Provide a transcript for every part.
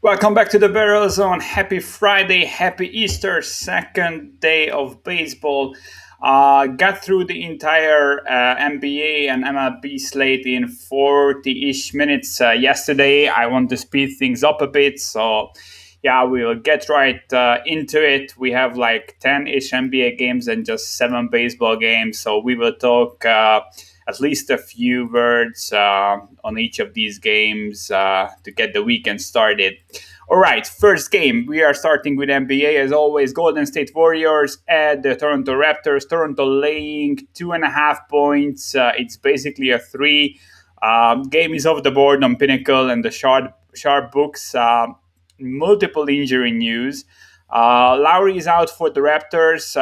Welcome back to the Barrel Zone. Happy Friday, happy Easter, second day of baseball. Got through the entire NBA and MLB slate in 40-ish minutes yesterday. I want to speed things up a bit, so yeah, we'll get right into it. We have like 10-ish NBA games and just 7 baseball games, so we will talk at least a few words on each of these games to get the weekend started. All right, first game. We are starting with NBA as always. Golden State Warriors at the Toronto Raptors. Toronto laying 2.5 points. It's basically a three. Game is off the board on Pinnacle and the sharp books. Multiple injury news. Lowry is out for the Raptors,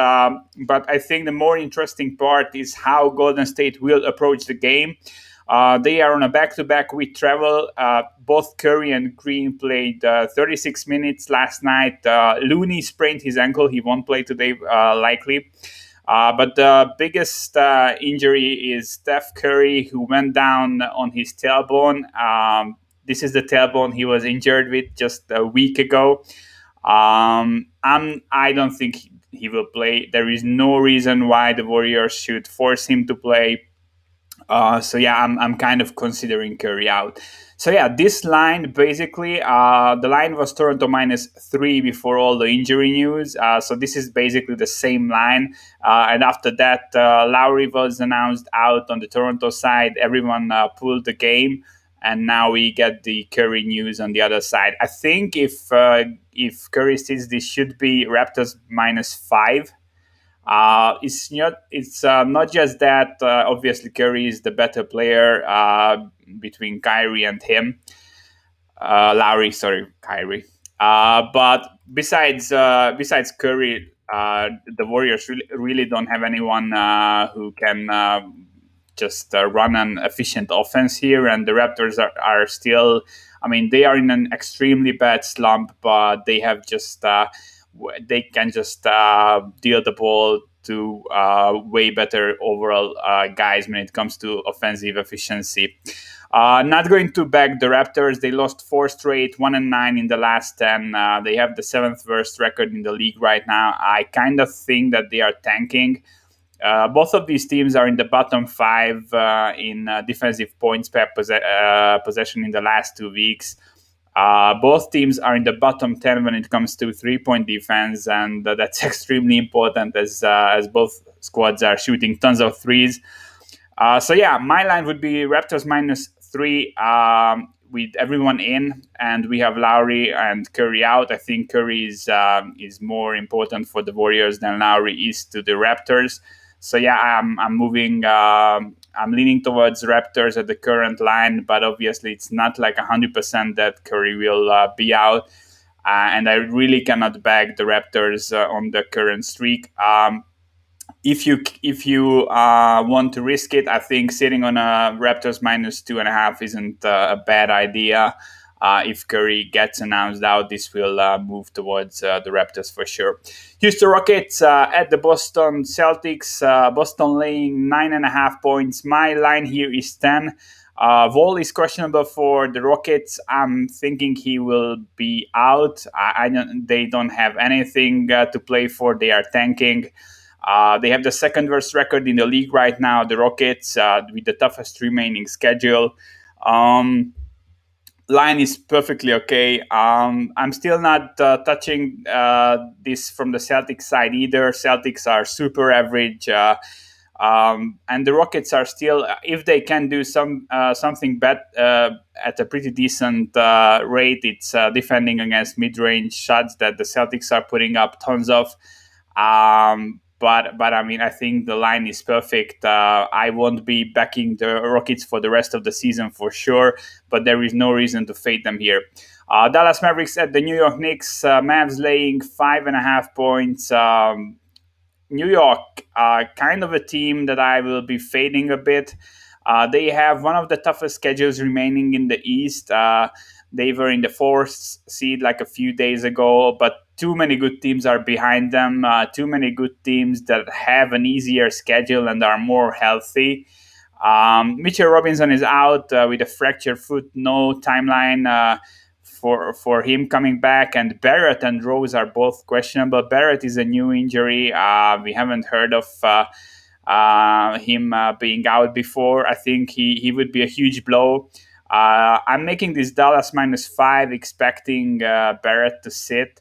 but I think the more interesting part is how Golden State will approach the game. They are on a back-to-back with travel. Both Curry and Green played 36 minutes last night. Looney sprained his ankle. He won't play today, likely. But the biggest injury is Steph Curry, who went down on his tailbone. This is the tailbone he was injured with just a week ago. I don't think he will play. There is no reason why the Warriors should force him to play. So yeah, I'm kind of considering Curry out. So yeah, this line basically, the line was Toronto -3 before all the injury news. So this is basically the same line. And after that, Lowry was announced out on the Toronto side. Everyone pulled the game, and now we get the Curry news on the other side. I think if Curry sits, this should be Raptors -5. It's not just that. Obviously, Curry is the better player between Kyrie and him. Lowry, sorry, Kyrie. But besides Curry, the Warriors really don't have anyone who can just run an efficient offense here. And the Raptors are still. I mean, they are in an extremely bad slump, but they have just. They can just deal the ball to way better overall guys when it comes to offensive efficiency. Not going to back the Raptors. They lost 4 straight, 1-9 in the last 10. They have the 7th worst record in the league right now. I kind of think that they are tanking. Both of these teams are in the bottom 5 in defensive points per possession in the last 2 weeks. Both teams are in the bottom 10 when it comes to 3-point defense, and that's extremely important as both squads are shooting tons of threes. So yeah, my line would be Raptors -3 with everyone in, and we have Lowry and Curry out. I think Curry is more important for the Warriors than Lowry is to the Raptors. So yeah, I'm moving. I'm leaning towards Raptors at the current line, but obviously it's not like 100% that Curry will be out, and I really cannot back the Raptors on the current streak. If you want to risk it, I think sitting on a Raptors -2.5 isn't a bad idea. If Curry gets announced out, this will move towards the Raptors for sure. Houston Rockets at the Boston Celtics. Boston laying 9.5 points. My line here is 10. Wall is questionable for the Rockets. I'm thinking he will be out. They don't have anything to play for. They are tanking. They have the 2nd worst record in the league right now, the Rockets, with the toughest remaining schedule. Line is perfectly okay. I'm still not touching this from the Celtics side either. Celtics are super average, and the Rockets are still, if they can do something at a pretty decent rate, it's defending against mid-range shots that the Celtics are putting up tons of. But I mean, I think the line is perfect. I won't be backing the Rockets for the rest of the season for sure, but there is no reason to fade them here. Dallas Mavericks at the New York Knicks. Mavs laying 5.5 points. New York, kind of a team that I will be fading a bit. They have one of the toughest schedules remaining in the East. They were in the 4th seed like a few days ago, but too many good teams are behind them. Too many good teams that have an easier schedule and are more healthy. Mitchell Robinson is out with a fractured foot. No timeline for him coming back. And Barrett and Rose are both questionable. Barrett is a new injury. We haven't heard of him being out before. I think he would be a huge blow. I'm making this Dallas -5, expecting Barrett to sit.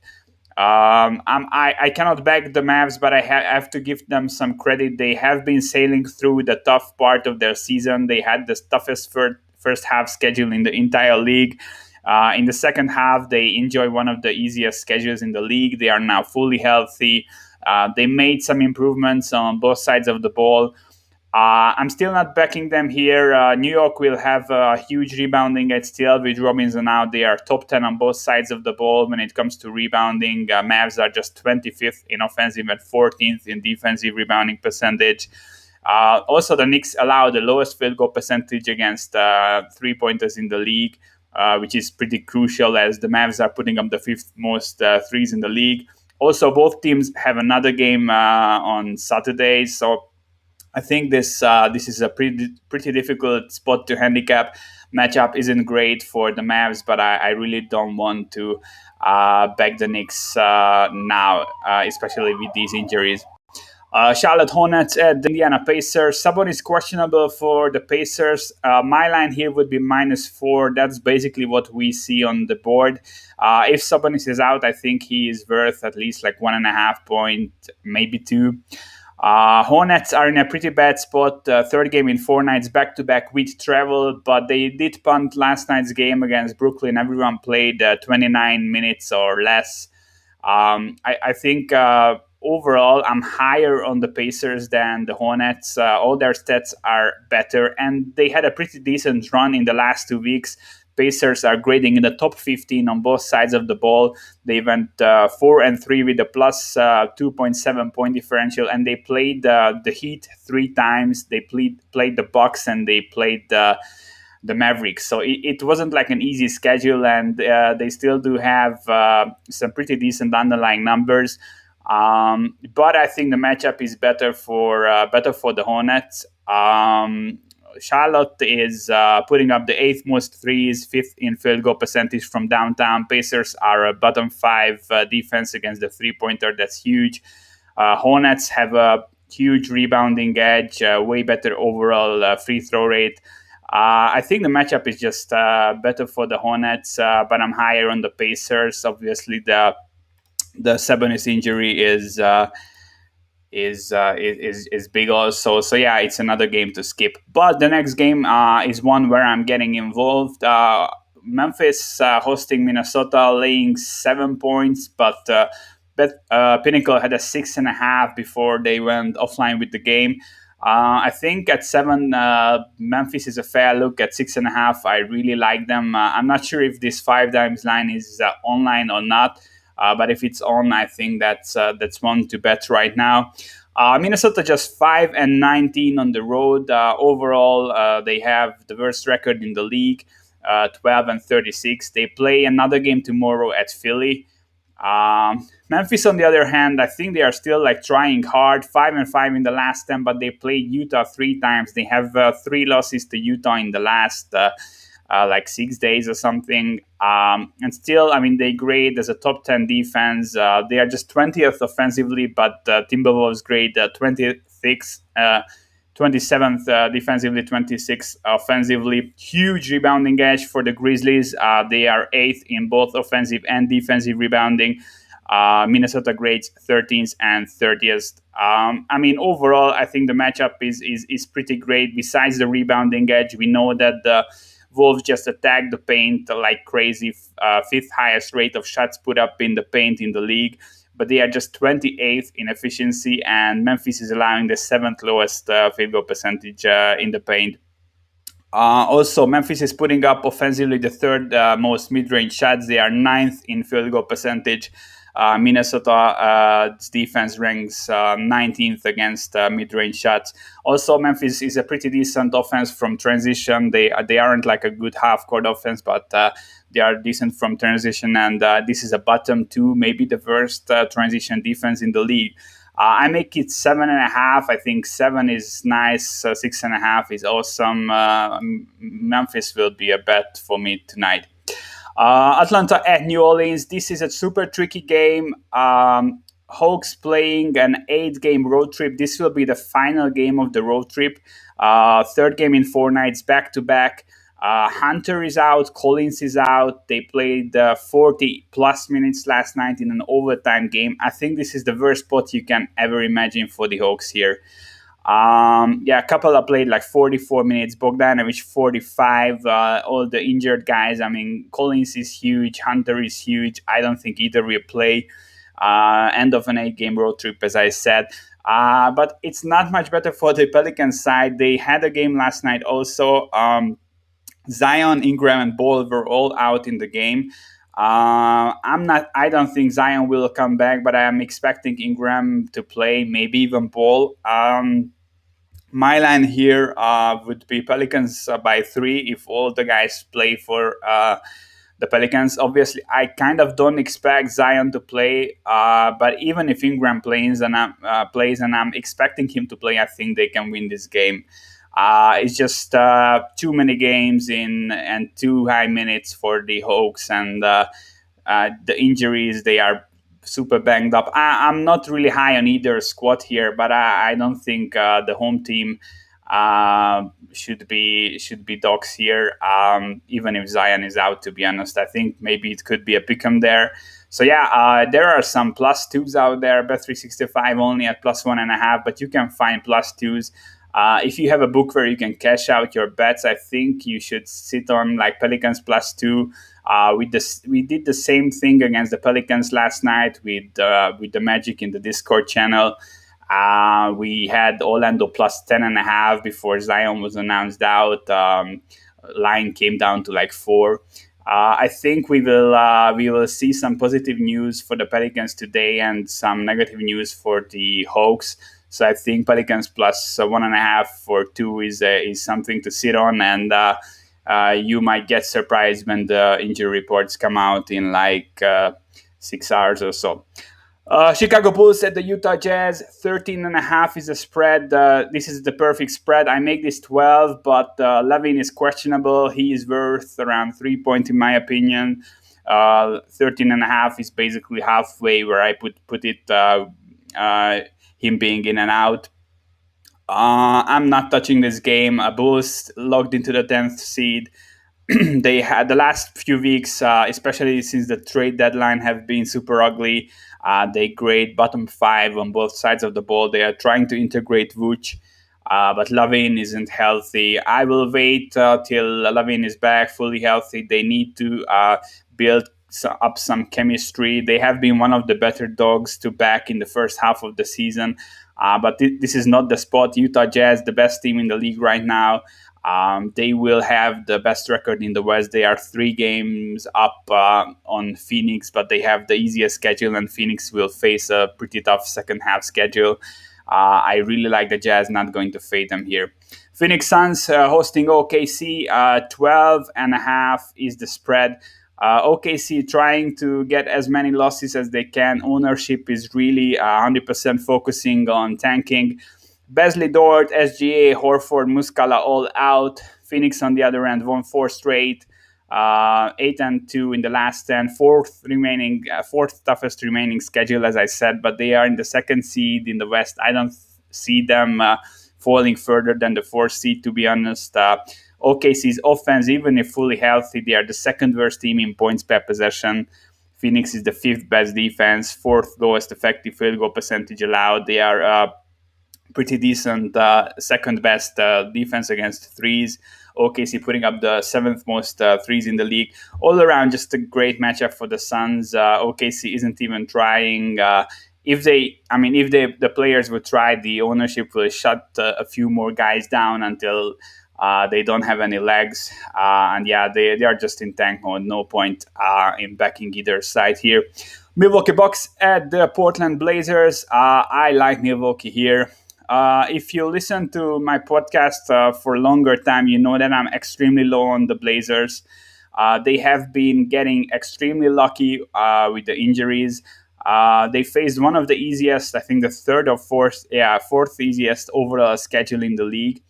I cannot back the Mavs, but I have to give them some credit. They have been sailing through the tough part of their season. They had the toughest first half schedule in the entire league. In the second half, they enjoy one of the easiest schedules in the league. They are now fully healthy. They made some improvements on both sides of the ball. I'm still not backing them here. New York will have a huge rebounding edge still with Robinson out. They are top 10 on both sides of the ball when it comes to rebounding. Mavs are just 25th in offensive and 14th in defensive rebounding percentage. Also, the Knicks allow the lowest field goal percentage against three-pointers in the league, which is pretty crucial as the Mavs are putting up the fifth most threes in the league. Also, both teams have another game on Saturday, so I think this is a pretty difficult spot to handicap. Matchup isn't great for the Mavs, but I really don't want to back the Knicks now, especially with these injuries. Charlotte Hornets at the Indiana Pacers. Sabonis questionable for the Pacers. My line here would be -4. That's basically what we see on the board. If Sabonis is out, I think he is worth at least like 1.5 point, maybe 2. Hornets are in a pretty bad spot. Third game in 4 nights back-to-back with travel, but they did punt last night's game against Brooklyn. Everyone played 29 minutes or less. I think overall I'm higher on the Pacers than the Hornets. All their stats are better, and they had a pretty decent run in the last 2 weeks. Pacers are grading in the top 15 on both sides of the ball. They went 4-3 with a plus 2.7 point differential, and they played the Heat 3 times. They played the Bucks and they played the Mavericks. So it wasn't like an easy schedule, and they still do have some pretty decent underlying numbers. But I think the matchup is better for the Hornets. Charlotte is putting up the 8th most threes, 5th in field goal percentage from downtown. Pacers are a bottom 5 defense against the three-pointer. That's huge. Hornets have a huge rebounding edge, way better overall free throw rate. I think the matchup is just better for the Hornets, but I'm higher on the Pacers. Obviously, the Sabonis injury is big also. So yeah, it's another game to skip. But the next game is one where I'm getting involved. Memphis hosting Minnesota, laying 7 points, but Pinnacle had a 6.5 before they went offline with the game. I think at 7, Memphis is a fair look. At 6.5, I really like them. I'm not sure if this 5 times line is online or not. But if it's on, I think that's one to bet right now. Minnesota just 5-19 on the road. Overall, they have the worst record in the league, 12-36. They play another game tomorrow at Philly. Memphis, on the other hand, I think they are still like trying hard. 5-5 in the last 10, but they played Utah 3 times. They have 3 losses to Utah in the last like 6 days or something. And still, I mean, they grade as a top 10 defense. They are just 20th offensively, but Timberwolves grade 27th defensively, 26th offensively. Huge rebounding edge for the Grizzlies. They are 8th in both offensive and defensive rebounding. Minnesota grades 13th and 30th. I mean, overall, I think the matchup is pretty great. Besides the rebounding edge, we know that the Wolves just attack the paint like crazy. 5th highest rate of shots put up in the paint in the league, but they are just 28th in efficiency, and Memphis is allowing the 7th lowest field goal percentage in the paint. Also, Memphis is putting up offensively the 3rd most mid-range shots. They are 9th in field goal percentage. Minnesota's defense ranks 19th against mid-range shots. Also, Memphis is a pretty decent offense from transition. They aren't like a good half-court offense, but they are decent from transition, and this is a bottom 2, maybe the worst transition defense in the league. I make it 7.5. I think 7 is nice. 6.5 is awesome. Memphis will be a bet for me tonight. Atlanta at New Orleans. This is a super tricky game. Hawks playing an 8-game road trip. This will be the final game of the road trip. Third game in 4 nights back to back. Hunter is out, Collins is out. They played 40 plus minutes last night in an overtime game. I think this is the worst spot you can ever imagine for the Hawks here. Kapela played like 44 minutes, Bogdanovich 45. All the injured guys. I mean, Collins is huge, Hunter is huge. I don't think either will play. End of an 8-game road trip, as I said. But it's not much better for the Pelicans side. They had a game last night also. Zion, Ingram, and Ball were all out in the game. I don't think Zion will come back, but I am expecting Ingram to play, maybe even Ball. My line here would be Pelicans by 3 if all the guys play for the Pelicans. Obviously, I kind of don't expect Zion to play, but even if Ingram plays and I'm expecting him to play, I think they can win this game. It's just too many games and too high minutes for the Hawks, and the injuries, they are super banged up. I'm not really high on either squad here, but I don't think the home team should be dogs here, even if Zion is out, to be honest. I think maybe it could be a pick'em there. So there are some plus 2s out there. Bet365 only at plus 1.5, but you can find plus 2s. If you have a book where you can cash out your bets, I think you should sit on like Pelicans plus 2. We did the same thing against the Pelicans last night with the Magic in the Discord channel. We had Orlando plus 10.5 before Zion was announced out. Line came down to like 4. I think we will see some positive news for the Pelicans today and some negative news for the Hawks. So I think Pelicans plus 1.5 for 2 is something to sit on, and you might get surprised when the injury reports come out in like 6 hours or so. Chicago Bulls at the Utah Jazz, 13.5 is a spread. This is the perfect spread. I make this 12, but Levin is questionable. He is worth around 3 points in my opinion. 13.5 is basically halfway where I put it. Him being in and out. I'm not touching this game. Bulls logged into the 10th seed. They had the last few weeks, especially since the trade deadline, have been super ugly. They grade bottom 5 on both sides of the ball. They are trying to integrate Vooch, but Lavin isn't healthy. I will wait till Lavin is back fully healthy. They need to build up some chemistry. They have been one of the better dogs to back in the first half of the season, but this is not the spot. Utah Jazz, the best team in the league right now. They will have the best record in the West. They are 3 games up on Phoenix, but they have the easiest schedule, and Phoenix will face a pretty tough second half schedule. I really like the Jazz, not going to fade them here. Phoenix Suns hosting OKC, 12.5 is the spread. OKC trying to get as many losses as they can. Ownership is really 100% focusing on tanking. Beasley, Dort, SGA, Horford, Muscala all out. Phoenix on the other end won 4 straight. 8-2 in the last 10. Fourth toughest remaining schedule, as I said, but they are in the 2nd seed in the West. I don't see them falling further than the 4th seed, to be honest. OKC's offense, even if fully healthy, they are the 2nd worst team in points per possession. Phoenix is the 5th best defense, 4th lowest effective field goal percentage allowed. They are pretty decent, 2nd best defense against threes. OKC putting up the 7th most threes in the league. All around, just a great matchup for the Suns. OKC isn't even trying. If the players would try, the ownership will shut a few more guys down until they don't have any legs. They are just in tank mode. No point in backing either side here. Milwaukee Bucks at the Portland Blazers. I like Milwaukee here. If you listen to my podcast for a longer time, you know that I'm extremely low on the Blazers. They have been getting extremely lucky with the injuries. They faced one of the easiest, I think the 3rd or 4th easiest overall schedule in the league.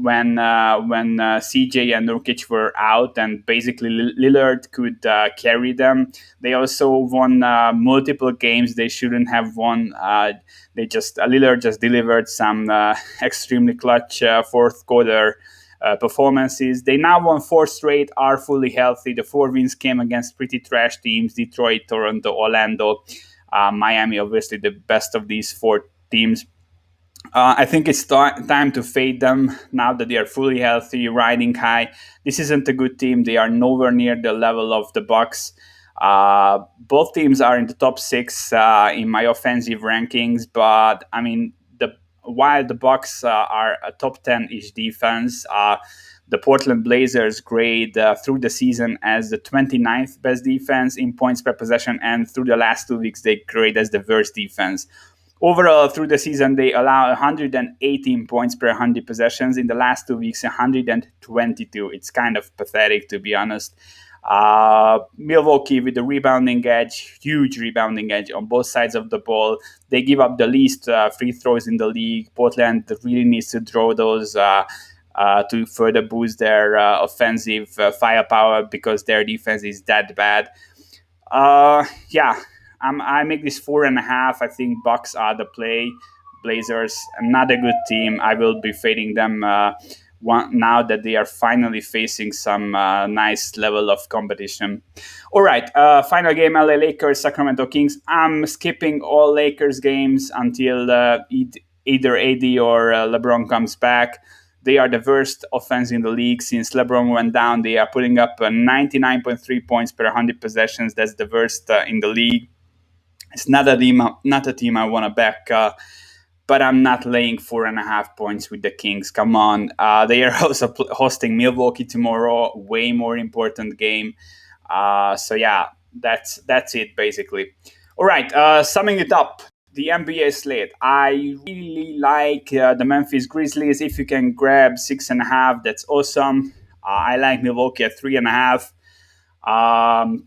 when CJ and Nurkic were out, and basically Lillard could carry them. They also won multiple games they shouldn't have won. They just Lillard just delivered some extremely clutch fourth quarter performances. They now won four straight, are fully healthy. The four wins came against pretty trash teams: Detroit, Toronto, Orlando, Miami. Obviously, the best of these four teams. I think it's time to fade them now that they are fully healthy, riding high. This isn't a good team. They are nowhere near the level of the Bucks. Both teams are in the top six in my offensive rankings, but I mean, while the Bucks are a top 10-ish defense, the Portland Blazers grade through the season as the 29th best defense in points per possession, and through the last 2 weeks they grade as the worst defense. Overall, through the season, they allow 118 points per 100 possessions. In the last 2 weeks, 122. It's kind of pathetic, to be honest. Milwaukee with the rebounding edge, huge rebounding edge on both sides of the ball. They give up the least free throws in the league. Portland really needs to draw those to further boost their offensive firepower, because their defense is that bad. Yeah. I make this 4.5. I think Bucks are the play. Blazers, not a good team. I will be fading them now that they are finally facing some nice level of competition. All right, final game: LA Lakers, Sacramento Kings. I'm skipping all Lakers games until either AD or LeBron comes back. They are the worst offense in the league since LeBron went down. They are putting up 99.3 points per 100 possessions. That's the worst in the league. It's not a team I want to back, but I'm not laying 4.5 points with the Kings. Come on. They are also hosting Milwaukee tomorrow. Way more important game. So yeah, that's it basically. All right, summing it up. The NBA slate. I really like the Memphis Grizzlies. If you can grab 6.5, that's awesome. I like Milwaukee at 3.5.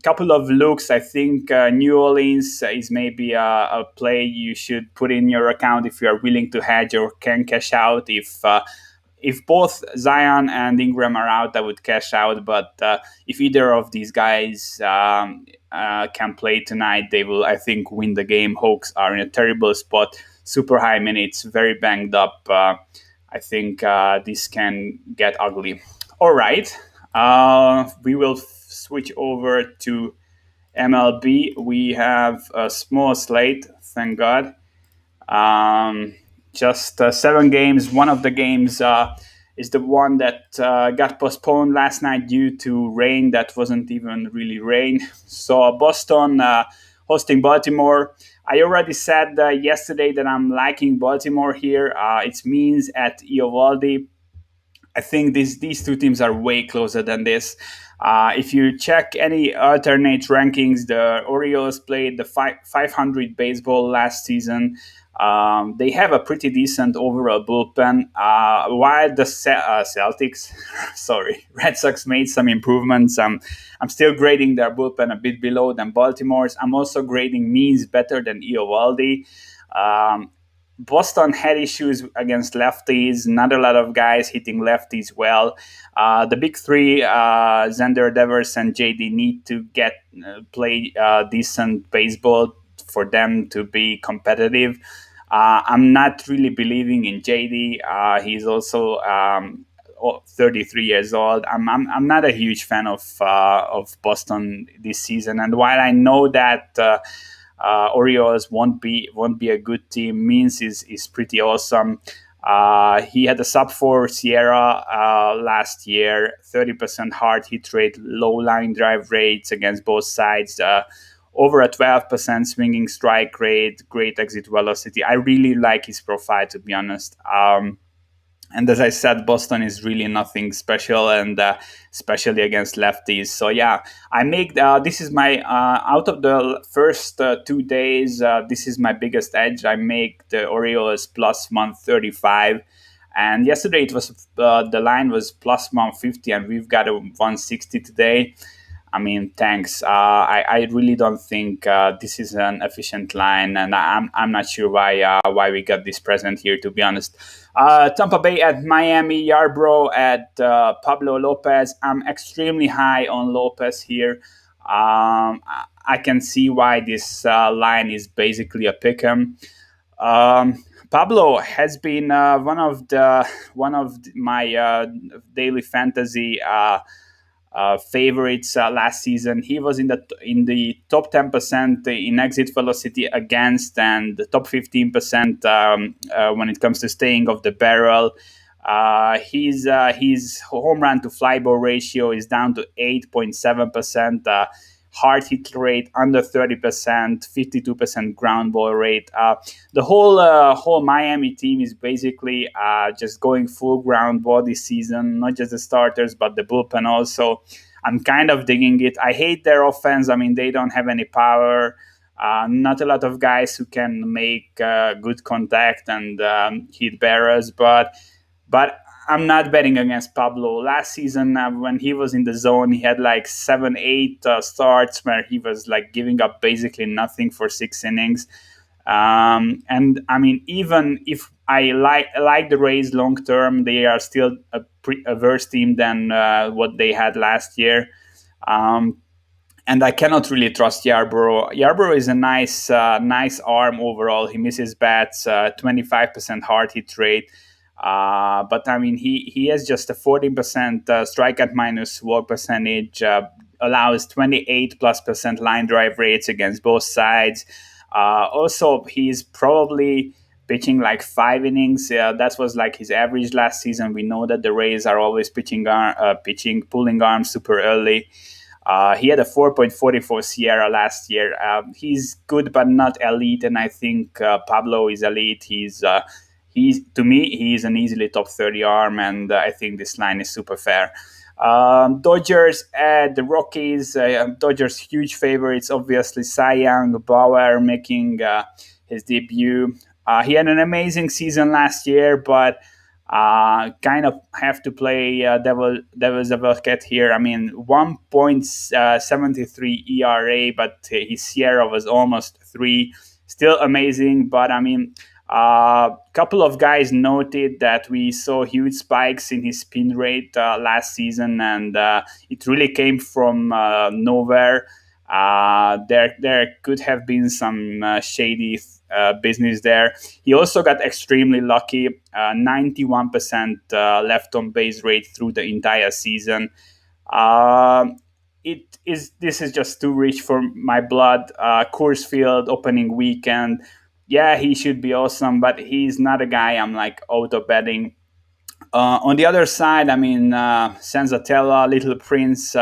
Couple of looks. I think New Orleans is maybe a play you should put in your account if you are willing to hedge or can cash out. If both Zion and Ingram are out, I would cash out. But if either of these guys can play tonight, they will, I think, win the game. Hawks are in a terrible spot. Super high minutes, very banged up. I think this can get ugly. All right. We will switch over to MLB. We have a small slate, thank God. Just 7 games. One of the games is the one that got postponed last night due to rain that wasn't even really rain. So Boston hosting Baltimore. I already said yesterday that I'm liking Baltimore here. It's Means at Eovaldi. I think these two teams are way closer than this. If you check any alternate rankings, the Orioles played the 500 baseball last season. They have a pretty decent overall bullpen. While the Celtics, Red Sox made some improvements. I'm still grading their bullpen a bit below than Baltimore's. I'm also grading Means better than Eovaldi. Boston had issues against lefties. Not a lot of guys hitting lefties well. The big three, Xander Devers and JD, need to play decent baseball for them to be competitive. I'm not really believing in JD. He's also 33 years old. I'm not a huge fan of Boston this season. And while I know that Orioles won't be a good team, Means is pretty awesome. He had a sub-4 Sierra last year, 30% hard hit rate, low line drive rates against both sides, over a 12% swinging strike rate, great exit velocity. I really like his profile, to be honest. And as I said, Boston is really nothing special, and especially against lefties. So yeah, I make this is my out of the first 2 days. This is my biggest edge. I make the Orioles plus 135, and yesterday it was the line was plus 150, and we've got a 160 today. I mean, thanks. I really don't think this is an efficient line, and I'm not sure why we got this present here. To be honest, Tampa Bay at Miami, Yarbrough at Pablo Lopez. I'm extremely high on Lopez here. I can see why this line is basically a pick'em. Pablo has been one of my daily fantasy favorites last season. He was in the top 10% in exit velocity against, and the top 15% when it comes to staying off the barrel. His home run to fly ball ratio is down to 8.7%. Hard hit rate under 30%, 52% ground ball rate. The whole Miami team is basically just going full ground ball this season, not just the starters, but the bullpen also. I'm kind of digging it. I hate their offense. I mean, they don't have any power. Not a lot of guys who can make good contact and hit bearers, but I'm not betting against Pablo. Last season, when he was in the zone, he had like 7, 8 starts where he was like giving up basically nothing for 6 innings. And I mean, even if I like the Rays long term, they are still a worse team than what they had last year. Um, and I cannot really trust Yarbrough. Yarbrough is a nice arm overall. He misses bats, 25% hard hit rate. But I mean, he has just a 14% strikeout minus walk percentage, allows 28+% line drive rates against both sides. Also, he's probably pitching like 5 innings. That was like his average last season. We know that the Rays are always pulling arms super early. He had a 4.44 Sierra last year. He's good but not elite, and I think Pablo is elite. He's to me, he's an easily top 30 arm, and I think this line is super fair. Dodgers at the Rockies. Dodgers huge favorites, obviously. Cy Young, Bauer making his debut. He had an amazing season last year, but kind of have to play devil's advocate here. I mean, 1.73 ERA, but his Sierra was almost 3. Still amazing, but I mean, a couple of guys noted that we saw huge spikes in his spin rate last season, and it really came from nowhere. There could have been some shady business there. He also got extremely lucky, 91% left on base rate through the entire season. This is just too rich for my blood. Coors Field opening weekend. Yeah, he should be awesome, but he's not a guy I'm like auto betting. On the other side, I mean, Senzatella, Little Prince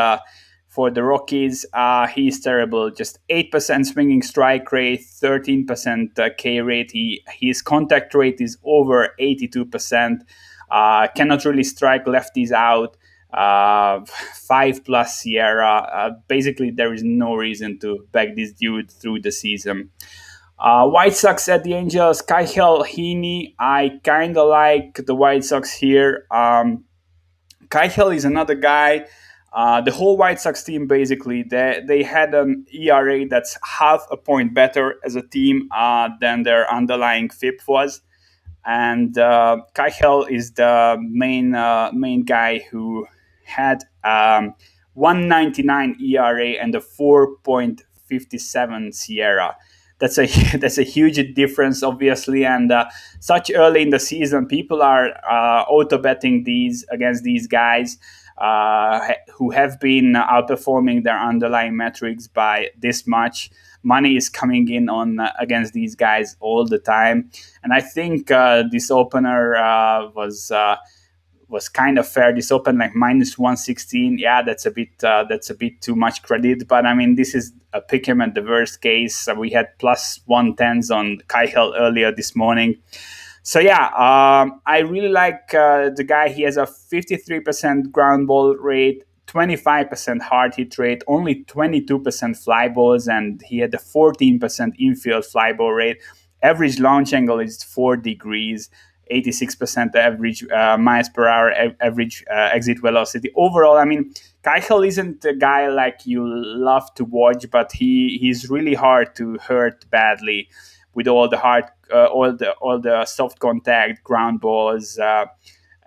for the Rockies, he's terrible. Just 8% swinging strike rate, 13% K rate. His contact rate is over 82%. Cannot really strike lefties out. 5+ Sierra. Basically, there is no reason to back this dude through the season. White Sox at the Angels, Kyle Heaney. I kind of like the White Sox here. Kyle is another guy. The whole White Sox team, basically, they had an ERA that's half a point better as a team than their underlying FIP was. And Kyle is the main guy who had 1.99 ERA and a 4.57 Sierra. That's a that's a huge difference, obviously, and such early in the season, people are auto betting against these guys who have been outperforming their underlying metrics by this much. Money is coming in on against these guys all the time, and I think this opener was kind of fair. This opened like -116. Yeah, that's a bit too much credit. But I mean, this is a pick him at the worst case. We had +110s on Kyle earlier this morning. So yeah, I really like the guy. He has a 53% ground ball rate, 25% hard hit rate, only 22% fly balls, and he had a 14% infield fly ball rate. Average launch angle is 4 degrees. 86% average miles per hour average exit velocity. Overall, I mean, Keichel isn't a guy like you love to watch, but he's really hard to hurt badly with all the hard, all the soft contact ground balls.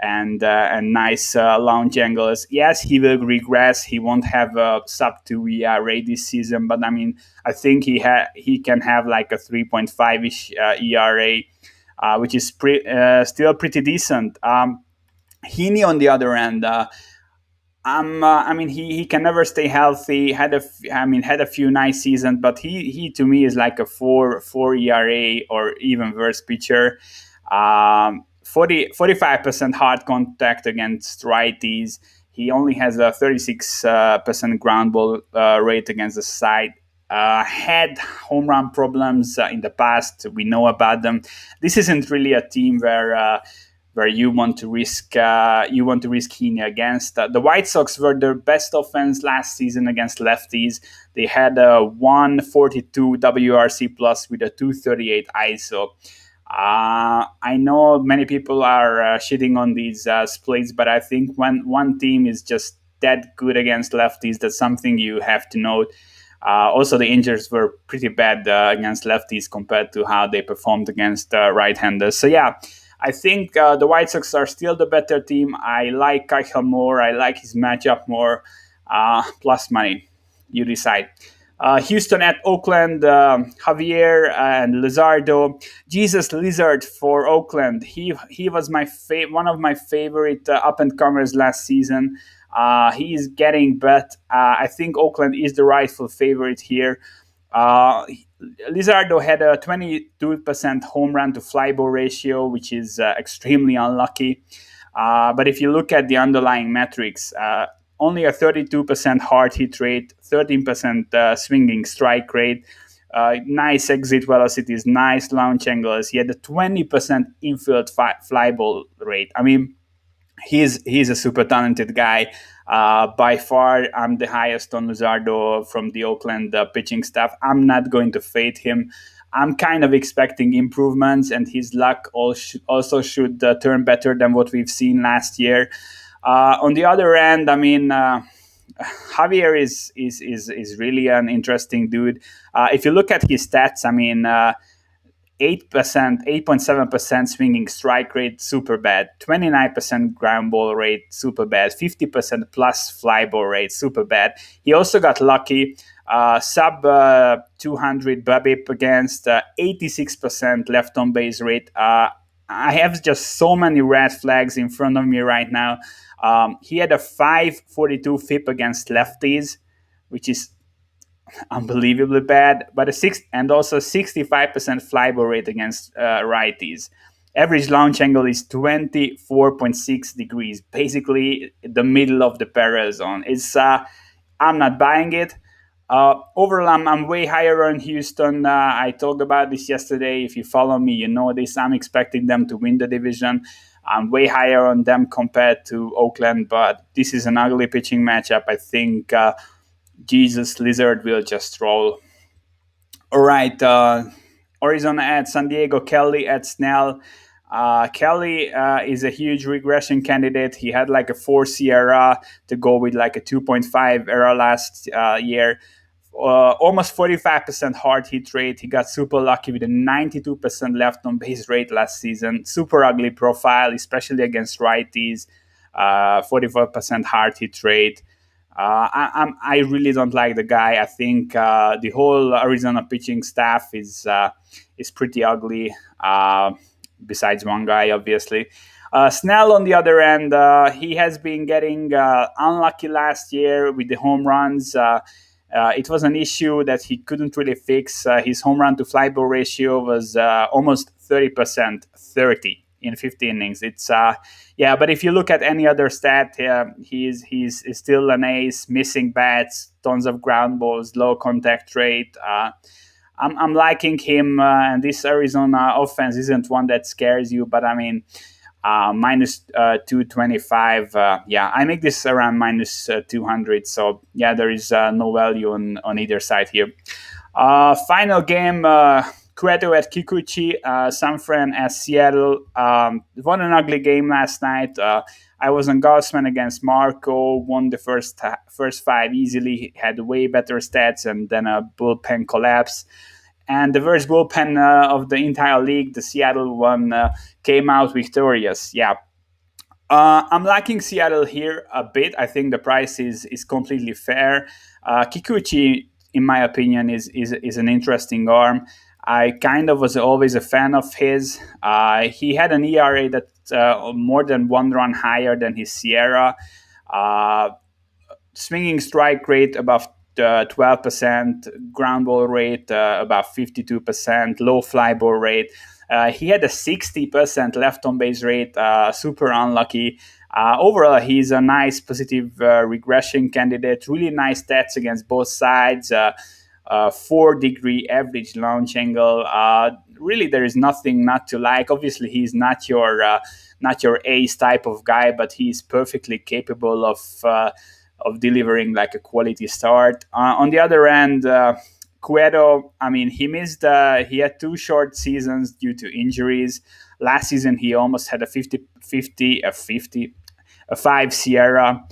And nice launch angles. Yes, he will regress. He won't have a sub 2 ERA this season, but I mean, I think he can have like a 3.5 ish ERA, which is still pretty decent. Heaney, on the other end, I mean, he can never stay healthy. Had a few nice seasons, but he to me is like a four ERA or even worse pitcher. 45% hard contact against righties. He only has a 36% ground ball rate against the side. Had home run problems in the past. We know about them. This isn't really a team where you want to risk Heaney against. The White Sox were their best offense last season against lefties. They had a 142 WRC plus with a 238 ISO. I know many people are shitting on these splits, but I think when one team is just that good against lefties, that's something you have to note. Also, the injuries were pretty bad against lefties compared to how they performed against right-handers. So yeah, I think the White Sox are still the better team. I like Keichel more. I like his matchup more. Plus money. You decide. Houston at Oakland, Javier and Lizardo. Jesus Lizard for Oakland. He was one of my favorite up and comers last season. He is getting bet. I think Oakland is the rightful favorite here. Lizardo had a 22% home run to fly ball ratio, which is extremely unlucky. But if you look at the underlying metrics, only a 32% hard hit rate, 13% swinging strike rate, nice exit velocities, nice launch angles. He had a 20% infield fly ball rate. I mean, he's a super talented guy. By far, I'm the highest on Luzardo from the Oakland pitching staff. I'm not going to fade him. I'm kind of expecting improvements, and his luck also should turn better than what we've seen last year. On the other end, I mean, Javier is really an interesting dude. If you look at his stats, I mean, 8.7% swinging strike rate, super bad. 29% ground ball rate, super bad. 50% plus fly ball rate, super bad. He also got lucky. Sub 200 BABIP against 86% left on base rate. I have just so many red flags in front of me right now. He had a 542 FIP against lefties, which is unbelievably bad, but and also 65% fly ball rate against righties. Average launch angle is 24.6 degrees, basically the middle of the parallel zone. I'm not buying it. Overall, I'm way higher on Houston. I talked about this yesterday. If you follow me, you know this. I'm expecting them to win the division. I'm way higher on them compared to Oakland, but this is an ugly pitching matchup. I think Jesus Lizard will just roll. All right, Arizona at San Diego, Kelly at Snell. Kelly is a huge regression candidate. He had like a 4 Sierra to go with like a 2.5 era last year. Almost 45% hard hit rate. He got super lucky with a 92% left on base rate last season. Super ugly profile, especially against righties. 44% hard hit rate. I really don't like the guy. I think the whole Arizona pitching staff is pretty ugly. Besides one guy, obviously. Snell, on the other end, he has been getting unlucky last year with the home runs. It was an issue that he couldn't really fix. His home run to fly ball ratio was almost 30%, 30 in 50 innings. It's but if you look at any other stat, he's still an ace, missing bats, tons of ground balls, low contact rate. I'm liking him, and this Arizona offense isn't one that scares you, but I mean, minus 225. I make this around minus 200. So yeah, there is no value on either side here. Final game, Cueto at Kikuchi, San Fran at Seattle. Won an ugly game last night. I was on Gaussman against Marco, won the first five easily, had way better stats, and then a bullpen collapse. And the worst bullpen of the entire league, the Seattle one, came out victorious. Yeah. I'm liking Seattle here a bit. I think the price is completely fair. Kikuchi, in my opinion, is an interesting arm. I kind of was always a fan of his. He had an ERA that's more than one run higher than his Sierra. Uh, Swinging strike rate above 12%, ground ball rate about 52%, low fly ball rate. He had a 60% left on base rate, super unlucky. Overall, he's a nice positive regression candidate. Really nice stats against both sides. 4-degree average launch angle. Really, there is nothing not to like. Obviously, he's not your ace type of guy, but he's perfectly capable of delivering like a quality start. On the other end, Cueto, I mean, he had two short seasons due to injuries. Last season, he almost had a 5 Sierra.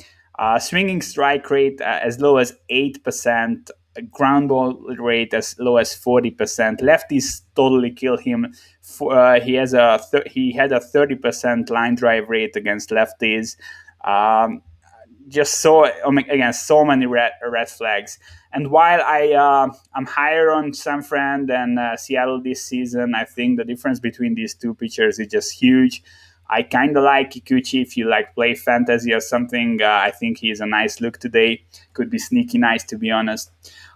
Swinging strike rate as low as 8%, ground ball rate as low as 40%. Lefties totally kill him. He had a 30% line drive rate against lefties. Just so again, so many red flags. And while I'm higher on San Fran than Seattle this season, I think the difference between these two pitchers is just huge. I kind of like Kikuchi if you like play fantasy or something. I think he's a nice look today. Could be sneaky nice, to be honest.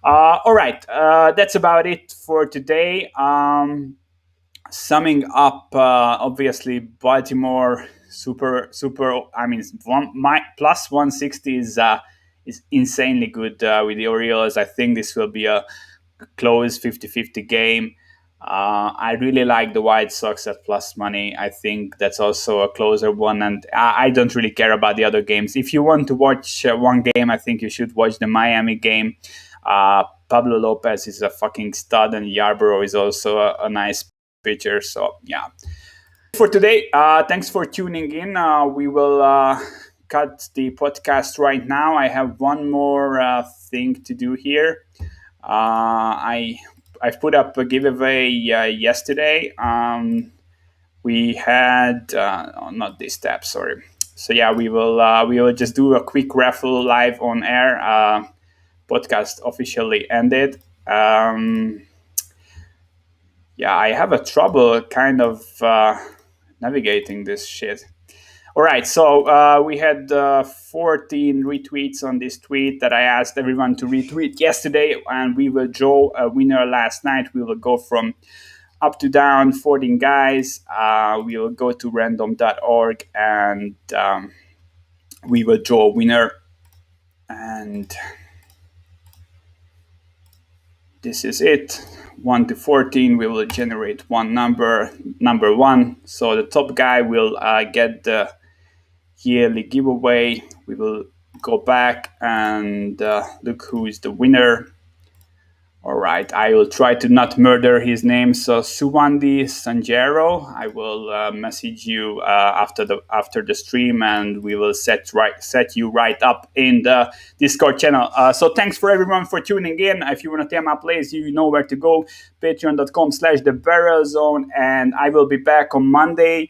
All right, that's about it for today. Summing up, obviously Baltimore super. I mean, plus 160 is insanely good with the Orioles. I think this will be a close 50-50 game. I really like the White Sox at plus money. I think that's also a closer one, and I don't really care about the other games. If you want to watch one game, I think you should watch the Miami game. Pablo Lopez is a fucking stud, and Yarborough is also a nice pitcher. So yeah, for today, thanks for tuning in. We will cut the podcast right now. I have one more thing to do here. I've put up a giveaway yesterday. We had not this tab, sorry. So yeah, we will just do a quick raffle live on air. Podcast officially ended. Yeah, I have a trouble kind of navigating this shit. All right, so we had 14 retweets on this tweet that I asked everyone to retweet yesterday, and we will draw a winner last night. We will go from up to down, 14 guys. We will go to random.org, and we will draw a winner. And this is it. 1 to 14, we will generate one number 1. So the top guy will get the yearly giveaway. We will go back and look who is the winner. All right, I will try to not murder his name. So Suwandi Sanjero, I will message you after the stream, and we will set you right up in the Discord channel. So thanks for everyone for tuning in. If you want to team up plays, you know where to go. Patreon.com/thebarrelzone, and I will be back on Monday.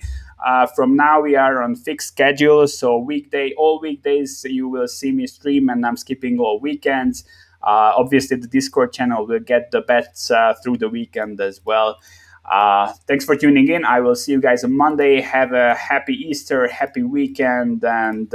From now, we are on fixed schedule, so all weekdays you will see me stream, and I'm skipping all weekends. Obviously, the Discord channel will get the bets through the weekend as well. Thanks for tuning in. I will see you guys on Monday. Have a happy Easter, happy weekend, and